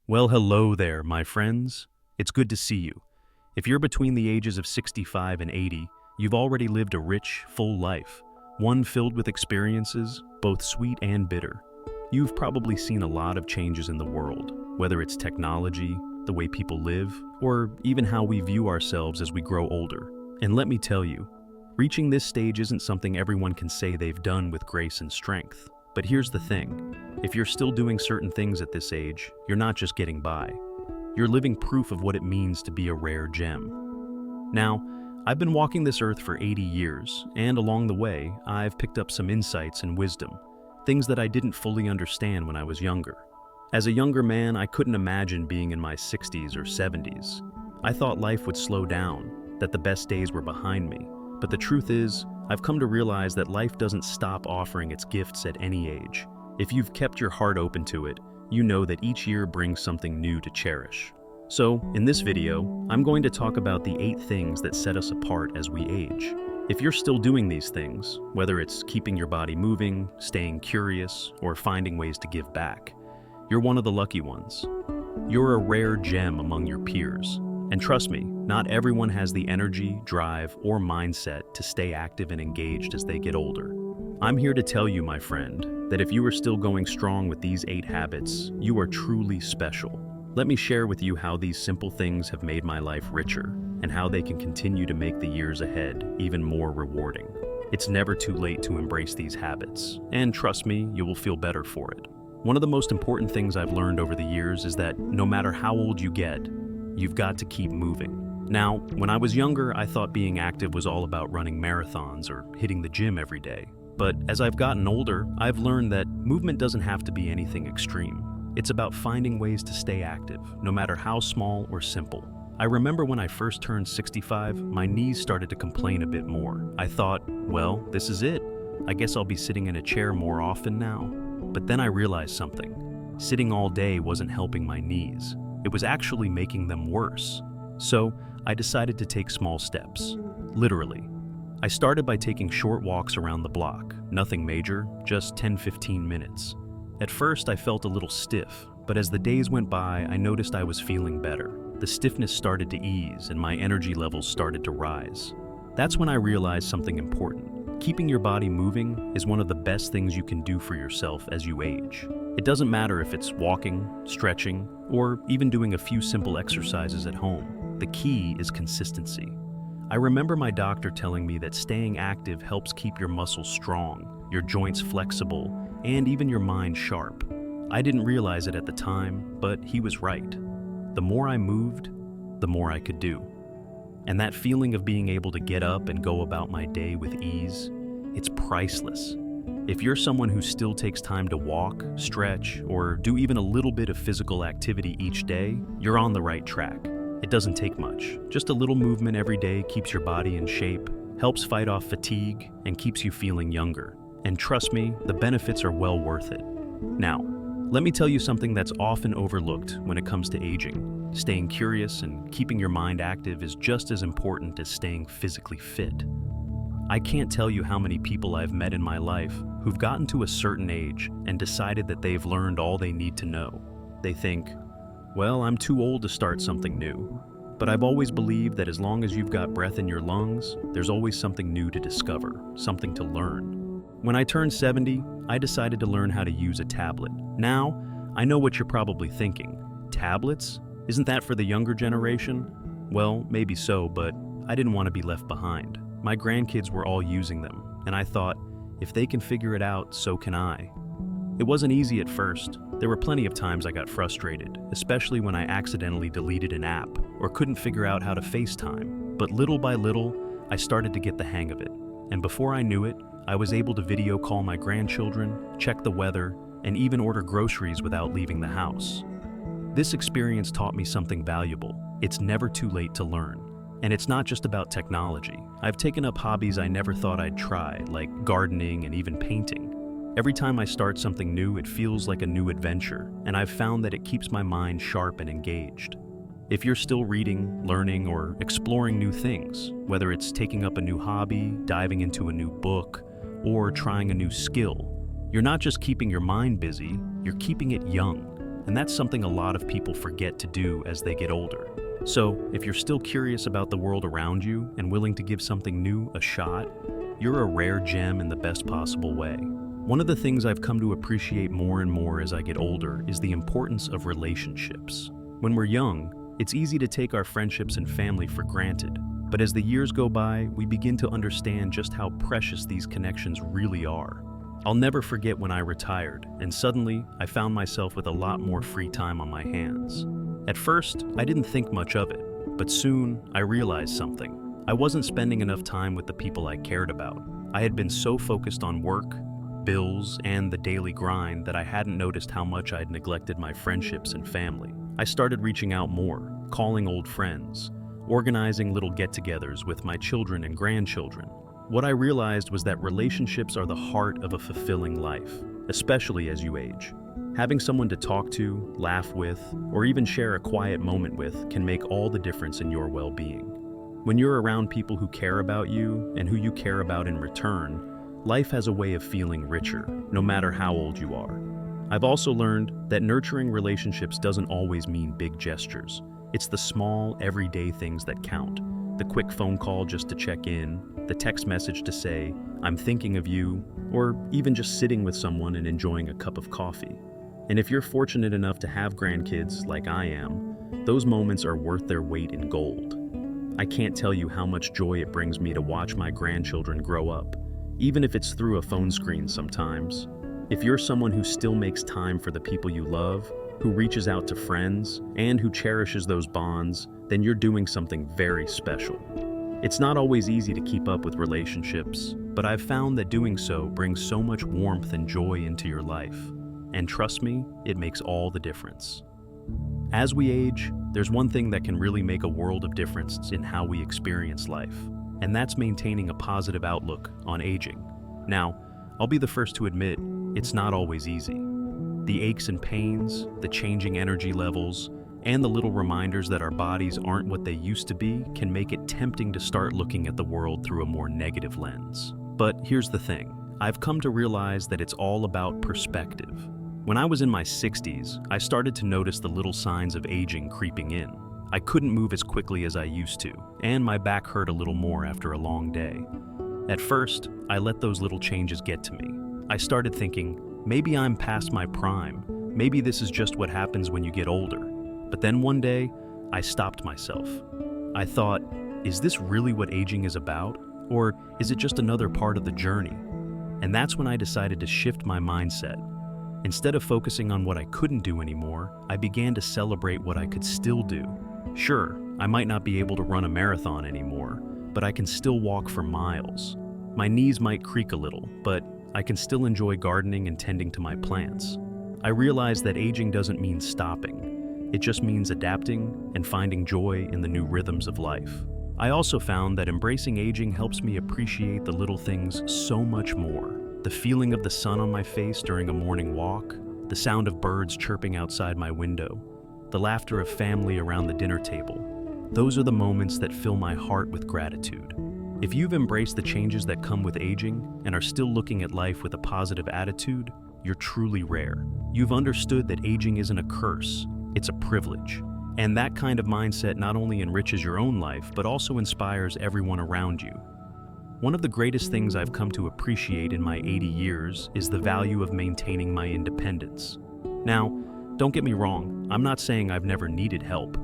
Well, hello there, my friends. It's good to see you. If you're between the ages of 65 and 80, you've already lived a rich, full life, one filled with experiences, both sweet and bitter. You've probably seen a lot of changes in the world, whether it's technology, the way people live, or even how we view ourselves as we grow older. And let me tell you, reaching this stage isn't something everyone can say they've done with grace and strength. But here's the thing. If you're still doing certain things at this age, you're not just getting by. You're living proof of what it means to be a rare gem. Now, I've been walking this earth for 80 years, and along the way, I've picked up some insights and wisdom, things that I didn't fully understand when I was younger. As a younger man, I couldn't imagine being in my 60s or 70s. I thought life would slow down, that the best days were behind me. But the truth is, I've come to realize that life doesn't stop offering its gifts at any age. If you've kept your heart open to it, you know that each year brings something new to cherish. So, in this video, I'm going to talk about the 8 things that set us apart as we age. If you're still doing these things, whether it's keeping your body moving, staying curious, or finding ways to give back, you're one of the lucky ones. You're a rare gem among your peers. And trust me, not everyone has the energy, drive, or mindset to stay active and engaged as they get older. I'm here to tell you, my friend, that if you are still going strong with these 8 habits, you are truly special. Let me share with you how these simple things have made my life richer, and how they can continue to make the years ahead even more rewarding. It's never too late to embrace these habits, and trust me, you will feel better for it. One of the most important things I've learned over the years is that no matter how old you get, you've got to keep moving. Now, when I was younger, I thought being active was all about running marathons or hitting the gym every day. But as I've gotten older, I've learned that movement doesn't have to be anything extreme. It's about finding ways to stay active, no matter how small or simple. I remember when I first turned 65, my knees started to complain a bit more. I thought, well, this is it. I guess I'll be sitting in a chair more often now. But then I realized something. Sitting all day wasn't helping my knees. It was actually making them worse. So I decided to take small steps, literally. I started by taking short walks around the block, nothing major, just 10-15 minutes. At first I felt a little stiff, but as the days went by, I noticed I was feeling better. The stiffness started to ease and my energy levels started to rise. That's when I realized something important. Keeping your body moving is one of the best things you can do for yourself as you age. It doesn't matter if it's walking, stretching, or even doing a few simple exercises at home. The key is consistency. I remember my doctor telling me that staying active helps keep your muscles strong, your joints flexible, and even your mind sharp. I didn't realize it at the time, but he was right. The more I moved, the more I could do. And that feeling of being able to get up and go about my day with ease, it's priceless. If you're someone who still takes time to walk, stretch, or do even a little bit of physical activity each day, you're on the right track. It doesn't take much. Just a little movement every day keeps your body in shape, helps fight off fatigue, and keeps you feeling younger. And trust me, the benefits are well worth it. Now, let me tell you something that's often overlooked when it comes to aging. Staying curious and keeping your mind active is just as important as staying physically fit. I can't tell you how many people I've met in my life who've gotten to a certain age and decided that they've learned all they need to know. They think, well, I'm too old to start something new. But I've always believed that as long as you've got breath in your lungs, there's always something new to discover, something to learn. When I turned 70, I decided to learn how to use a tablet. Now, I know what you're probably thinking. Tablets? Isn't that for the younger generation? Well, maybe so, but I didn't want to be left behind. My grandkids were all using them, and I thought, if they can figure it out, so can I. It wasn't easy at first. There were plenty of times I got frustrated, especially when I accidentally deleted an app or couldn't figure out how to FaceTime. But little by little, I started to get the hang of it. And before I knew it, I was able to video call my grandchildren, check the weather, and even order groceries without leaving the house. This experience taught me something valuable. It's never too late to learn. And it's not just about technology. I've taken up hobbies I never thought I'd try, like gardening and even painting. Every time I start something new, it feels like a new adventure, and I've found that it keeps my mind sharp and engaged. If you're still reading, learning, or exploring new things, whether it's taking up a new hobby, diving into a new book, or trying a new skill, you're not just keeping your mind busy, you're keeping it young. and that's something a lot of people forget to do as they get older. So, if you're still curious about the world around you and willing to give something new a shot, you're a rare gem in the best possible way. One of the things I've come to appreciate more and more as I get older is the importance of relationships. When we're young, it's easy to take our friendships and family for granted, but as the years go by, we begin to understand just how precious these connections really are. I'll never forget when I retired, and suddenly I found myself with a lot more free time on my hands. At first, I didn't think much of it, but soon I realized something. I wasn't spending enough time with the people I cared about. I had been so focused on work, bills, and the daily grind that I hadn't noticed how much I'd neglected my friendships and family. I started reaching out more, calling old friends, organizing little get-togethers with my children and grandchildren. What I realized was that relationships are the heart of a fulfilling life, especially as you age. Having someone to talk to, laugh with, or even share a quiet moment with can make all the difference in your well-being. When you're around people who care about you and who you care about in return, life has a way of feeling richer, no matter how old you are. I've also learned that nurturing relationships doesn't always mean big gestures. It's the small, everyday things that count. The quick phone call just to check in, the text message to say, "I'm thinking of you," or even just sitting with someone and enjoying a cup of coffee. And if you're fortunate enough to have grandkids like I am, those moments are worth their weight in gold. I can't tell you how much joy it brings me to watch my grandchildren grow up, even if it's through a phone screen sometimes. If you're someone who still makes time for the people you love, who reaches out to friends, and who cherishes those bonds, then you're doing something very special. It's not always easy to keep up with relationships, but I've found that doing so brings so much warmth and joy into your life. And trust me, it makes all the difference. As we age, there's one thing that can really make a world of difference in how we experience life, and that's maintaining a positive outlook on aging. Now, I'll be the first to admit, it's not always easy. The aches and pains, the changing energy levels, and the little reminders that our bodies aren't what they used to be can make it tempting to start looking at the world through a more negative lens. But here's the thing, I've come to realize that it's all about perspective. When I was in my 60s, I started to notice the little signs of aging creeping in. I couldn't move as quickly as I used to, and my back hurt a little more after a long day. At first, I let those little changes get to me. I started thinking, maybe I'm past my prime, maybe this is just what happens when you get older. But then one day, I stopped myself. I thought, is this really what aging is about? Or is it just another part of the journey? And that's when I decided to shift my mindset. Instead of focusing on what I couldn't do anymore, I began to celebrate what I could still do. Sure, I might not be able to run a marathon anymore, but I can still walk for miles. My knees might creak a little, but I can still enjoy gardening and tending to my plants. I realized that aging doesn't mean stopping. It just means adapting and finding joy in the new rhythms of life. I also found that embracing aging helps me appreciate the little things so much more. The feeling of the sun on my face during a morning walk, the sound of birds chirping outside my window, the laughter of family around the dinner table. Those are the moments that fill my heart with gratitude. If you've embraced the changes that come with aging and are still looking at life with a positive attitude, you're truly rare. You've understood that aging isn't a curse, it's a privilege. And that kind of mindset not only enriches your own life, but also inspires everyone around you. One of the greatest things I've come to appreciate in my 80 years is the value of maintaining my independence. Now, don't get me wrong, I'm not saying I've never needed help.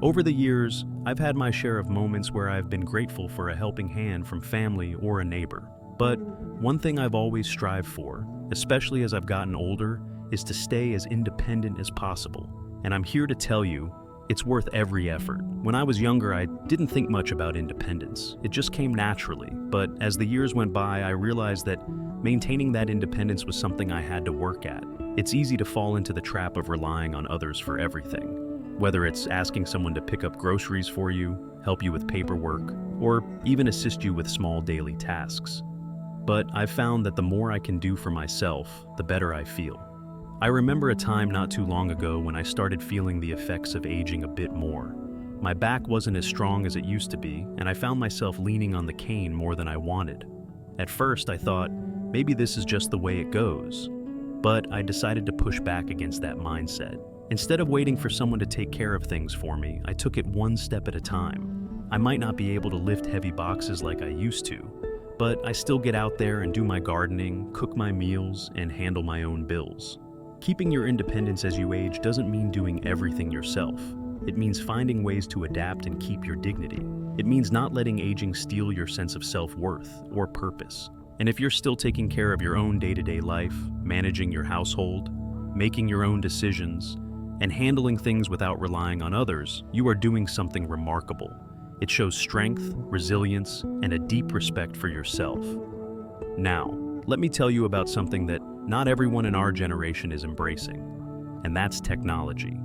Over the years, I've had my share of moments where I've been grateful for a helping hand from family or a neighbor. But one thing I've always strived for, especially as I've gotten older, is to stay as independent as possible. And I'm here to tell you, it's worth every effort. When I was younger, I didn't think much about independence. It just came naturally. But as the years went by, I realized that maintaining that independence was something I had to work at. It's easy to fall into the trap of relying on others for everything. Whether it's asking someone to pick up groceries for you, help you with paperwork, or even assist you with small daily tasks. But I've found that the more I can do for myself, the better I feel. I remember a time not too long ago when I started feeling the effects of aging a bit more. My back wasn't as strong as it used to be, and I found myself leaning on the cane more than I wanted. At first, I thought, maybe this is just the way it goes. But I decided to push back against that mindset. Instead of waiting for someone to take care of things for me, I took it one step at a time. I might not be able to lift heavy boxes like I used to, but I still get out there and do my gardening, cook my meals, and handle my own bills. Keeping your independence as you age doesn't mean doing everything yourself. It means finding ways to adapt and keep your dignity. It means not letting aging steal your sense of self-worth or purpose. And if you're still taking care of your own day-to-day life, managing your household, making your own decisions, and handling things without relying on others, you are doing something remarkable. It shows strength, resilience, and a deep respect for yourself. Now, let me tell you about something that not everyone in our generation is embracing, and that's technology.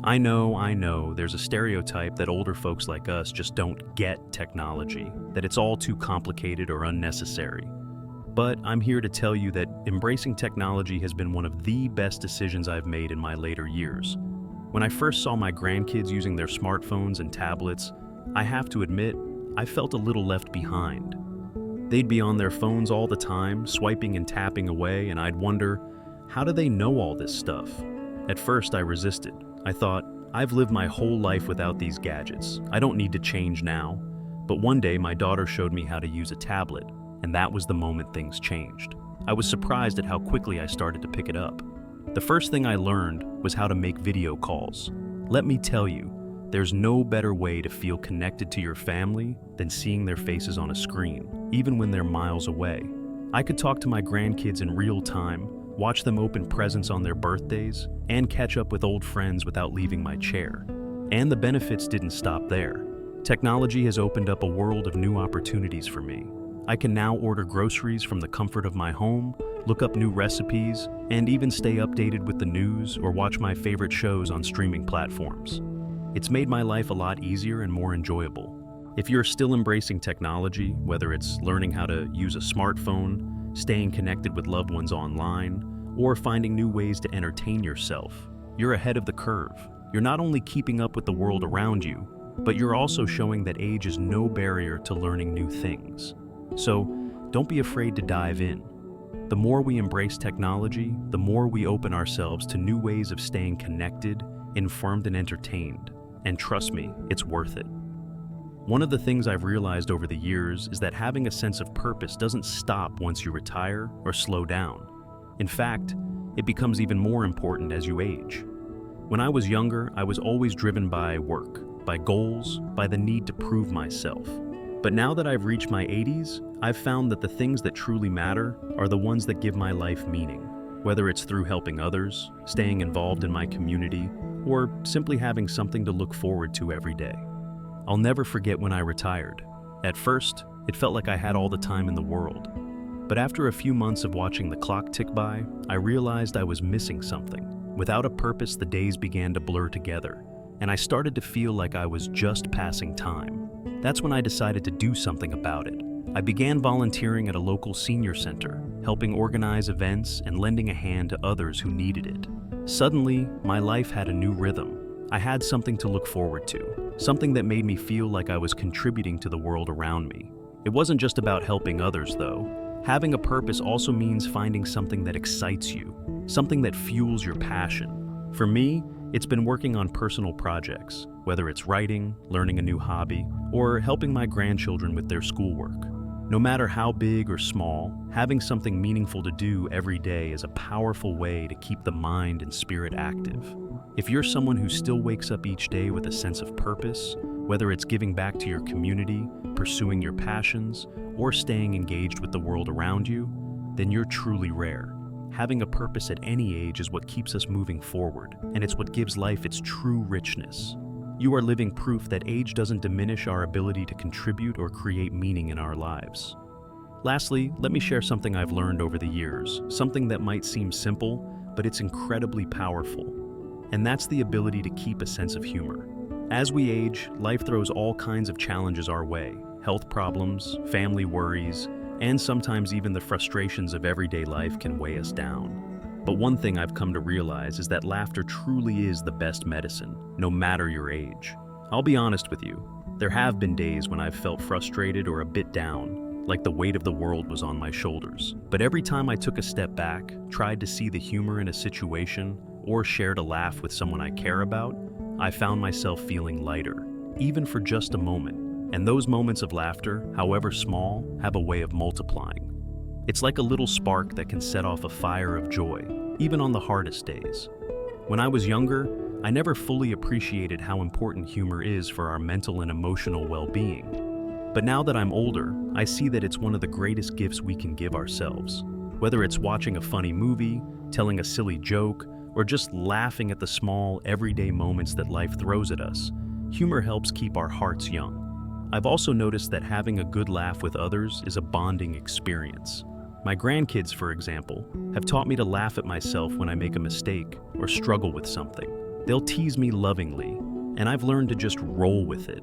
I know, there's a stereotype that older folks like us just don't get technology, that it's all too complicated or unnecessary. But I'm here to tell you that embracing technology has been one of the best decisions I've made in my later years. When I first saw my grandkids using their smartphones and tablets, I have to admit, I felt a little left behind. They'd be on their phones all the time, swiping and tapping away, and I'd wonder, how do they know all this stuff? At first, I resisted. I thought, I've lived my whole life without these gadgets. I don't need to change now. But one day, my daughter showed me how to use a tablet, and that was the moment things changed. I was surprised at how quickly I started to pick it up. The first thing I learned was how to make video calls. Let me tell you, there's no better way to feel connected to your family than seeing their faces on a screen, even when they're miles away. I could talk to my grandkids in real time, watch them open presents on their birthdays, and catch up with old friends without leaving my chair. And the benefits didn't stop there. Technology has opened up a world of new opportunities for me. I can now order groceries from the comfort of my home, look up new recipes, and even stay updated with the news or watch my favorite shows on streaming platforms. It's made my life a lot easier and more enjoyable. If you're still embracing technology, whether it's learning how to use a smartphone, staying connected with loved ones online, or finding new ways to entertain yourself, you're ahead of the curve. You're not only keeping up with the world around you, but you're also showing that age is no barrier to learning new things. So, don't be afraid to dive in. The more we embrace technology, the more we open ourselves to new ways of staying connected, informed, and entertained. And trust me, it's worth it. One of the things I've realized over the years is that having a sense of purpose doesn't stop once you retire or slow down. In fact, it becomes even more important as you age. When I was younger, I was always driven by work, by goals, by the need to prove myself. But now that I've reached my 80s, I've found that the things that truly matter are the ones that give my life meaning, whether it's through helping others, staying involved in my community, or simply having something to look forward to every day. I'll never forget when I retired. At first, it felt like I had all the time in the world. But after a few months of watching the clock tick by, I realized I was missing something. Without a purpose, the days began to blur together, and I started to feel like I was just passing time. That's when I decided to do something about it. I began volunteering at a local senior center, helping organize events and lending a hand to others who needed it. Suddenly, my life had a new rhythm. I had something to look forward to, something that made me feel like I was contributing to the world around me. It wasn't just about helping others, though. Having a purpose also means finding something that excites you, something that fuels your passion. For me, it's been working on personal projects, whether it's writing, learning a new hobby, or helping my grandchildren with their schoolwork. No matter how big or small, having something meaningful to do every day is a powerful way to keep the mind and spirit active. If you're someone who still wakes up each day with a sense of purpose, whether it's giving back to your community, pursuing your passions, or staying engaged with the world around you, then you're truly rare. Having a purpose at any age is what keeps us moving forward, and it's what gives life its true richness. You are living proof that age doesn't diminish our ability to contribute or create meaning in our lives. Lastly, let me share something I've learned over the years, something that might seem simple, but it's incredibly powerful. And that's the ability to keep a sense of humor. As we age, life throws all kinds of challenges our way: health problems, family worries, and sometimes even the frustrations of everyday life can weigh us down. But one thing I've come to realize is that laughter truly is the best medicine, no matter your age. I'll be honest with you, there have been days when I've felt frustrated or a bit down, like the weight of the world was on my shoulders. But every time I took a step back, tried to see the humor in a situation, or shared a laugh with someone I care about, I found myself feeling lighter, even for just a moment. And those moments of laughter, however small, have a way of multiplying. It's like a little spark that can set off a fire of joy, even on the hardest days. When I was younger, I never fully appreciated how important humor is for our mental and emotional well-being. But now that I'm older, I see that it's one of the greatest gifts we can give ourselves. Whether it's watching a funny movie, telling a silly joke, or just laughing at the small, everyday moments that life throws at us, humor helps keep our hearts young. I've also noticed that having a good laugh with others is a bonding experience. My grandkids, for example, have taught me to laugh at myself when I make a mistake or struggle with something. They'll tease me lovingly, and I've learned to just roll with it.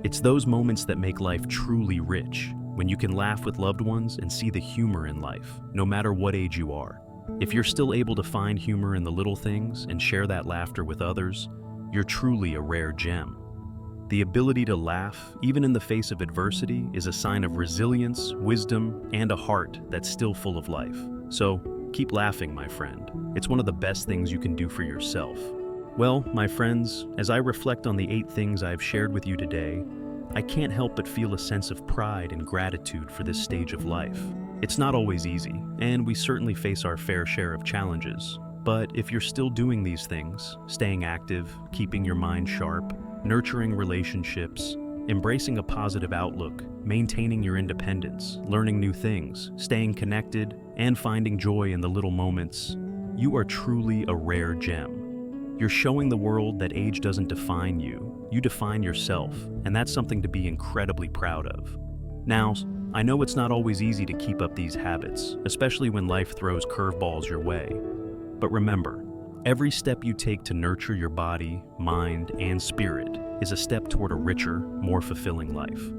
It's those moments that make life truly rich, when you can laugh with loved ones and see the humor in life, no matter what age you are. If you're still able to find humor in the little things and share that laughter with others, you're truly a rare gem. The ability to laugh, even in the face of adversity, is a sign of resilience, wisdom, and a heart that's still full of life. So, keep laughing, my friend. It's one of the best things you can do for yourself. Well, my friends, as I reflect on the 8 things I've shared with you today, I can't help but feel a sense of pride and gratitude for this stage of life. It's not always easy, and we certainly face our fair share of challenges. But if you're still doing these things, staying active, keeping your mind sharp, nurturing relationships, embracing a positive outlook, maintaining your independence, learning new things, staying connected, and finding joy in the little moments, you are truly a rare gem. You're showing the world that age doesn't define you, you define yourself, and that's something to be incredibly proud of. Now, I know it's not always easy to keep up these habits, especially when life throws curveballs your way. But remember, every step you take to nurture your body, mind, and spirit is a step toward a richer, more fulfilling life.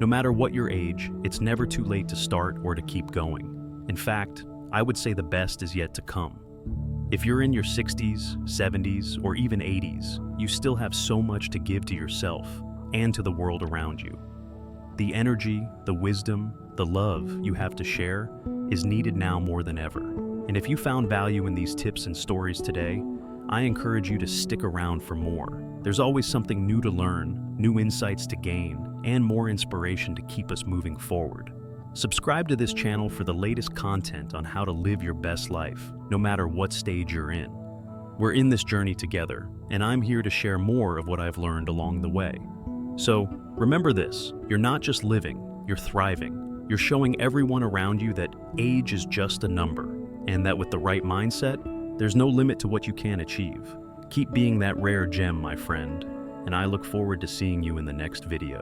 No matter what your age, it's never too late to start or to keep going. In fact, I would say the best is yet to come. If you're in your 60s, 70s, or even 80s, you still have so much to give to yourself and to the world around you. The energy, the wisdom, the love you have to share is needed now more than ever. And if you found value in these tips and stories today, I encourage you to stick around for more. There's always something new to learn, new insights to gain, and more inspiration to keep us moving forward. Subscribe to this channel for the latest content on how to live your best life, no matter what stage you're in. We're in this journey together, and I'm here to share more of what I've learned along the way. So, remember this, you're not just living, you're thriving. You're showing everyone around you that age is just a number, and that with the right mindset, there's no limit to what you can achieve. Keep being that rare gem, my friend, and I look forward to seeing you in the next video.